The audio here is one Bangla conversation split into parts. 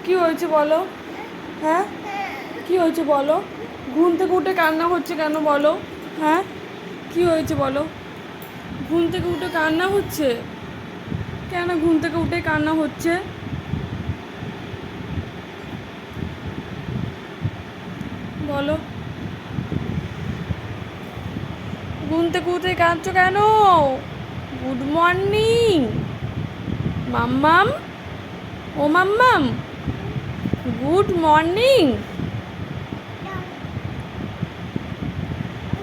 কি হয়েছে বলো? হ্যাঁ, কি হয়েছে বলো? ঘুম থেকে উঠে কান্না হচ্ছে কেন বলো? হ্যাঁ, কি হয়েছে বলো? ঘুম থেকে উঠে কান্না হচ্ছে কেন? ঘুম থেকে উঠে কান্না হচ্ছে বলো? ঘুম থেকে উঠে কাঁদছো কেন? গুড মর্নিং মাম্মাম। ও মাম্মাম, গুড মর্নিং।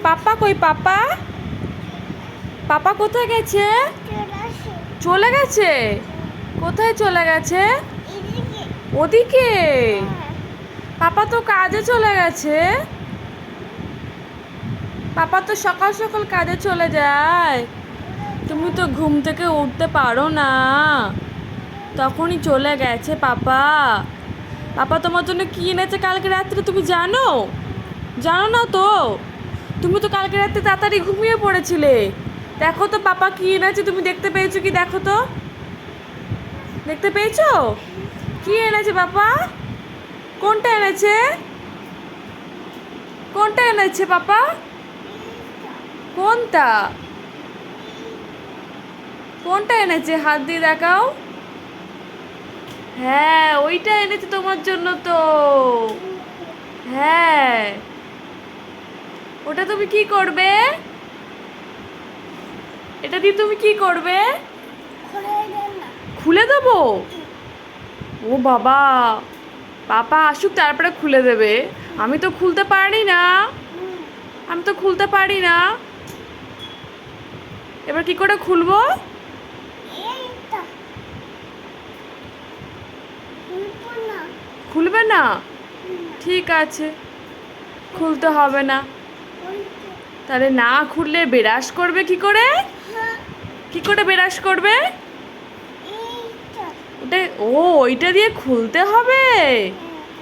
পাপা কই? পাপা, পাপা কোথায় গেছে? চলে গেছে? কোথায় চলে গেছে? ওদিকে? পাপা তো কাজে চলে গেছে। পাপা তো সকাল সকাল কাজে চলে যায়। তুমি তো ঘুম থেকে উঠতে পারো না, তখনই চলে গেছে পাপা। পাপা তোমার জন্য কি এনেছে কালকে রাত্রে তুমি জানো? জানো না তো? তুমি তো কালকে রাত্রে তাড়াতাড়ি ঘুমিয়ে পড়েছিলে। দেখো তো পাপা কি এনেছে, তুমি দেখতে পেয়েছো কি? দেখো তো, দেখতে পেয়েছো কি এনেছে পাপা? কোনটা এনেছে? কোনটা এনেছে পাপা? কোনটা? কোনটা এনেছে? হাত দিয়ে দেখাও। হ্যাঁ, ওইটা এনেছে তোমার জন্য তো। হ্যাঁ, ওটা তুমি কি করবে? এটা দিয়ে তুমি কি করবে? খুলে দেবো? ও বাবা, পাপা আসুক তারপরে খুলে দেবে। আমি তো খুলতে পারি না, আমি তো খুলতে পারি না। এবার কি করে খুলবো? খুলবে না? ঠিক আছে, খুলতে হবে না। তাহলে না খুললে বেরাস করবে কি করে? কি করে বেরাস করবে? ওটা, ও ওইটা দিয়ে খুলতে হবে?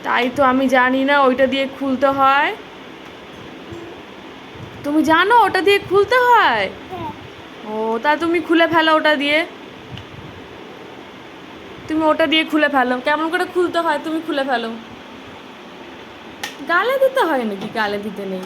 তাই তো আমি জানি না ওইটা দিয়ে খুলতে হয়। তুমি জানো ওটা দিয়ে খুলতে হয়? ও, তা তুমি খুলে ফেলো ওটা দিয়ে। তুমি ওটা দিয়ে খুলে ফেলো। কেমন করে খুলতে হয় তুমি খুলে ফেলো। গালে দিতে হয় নাকি? গালে দিতে নেই।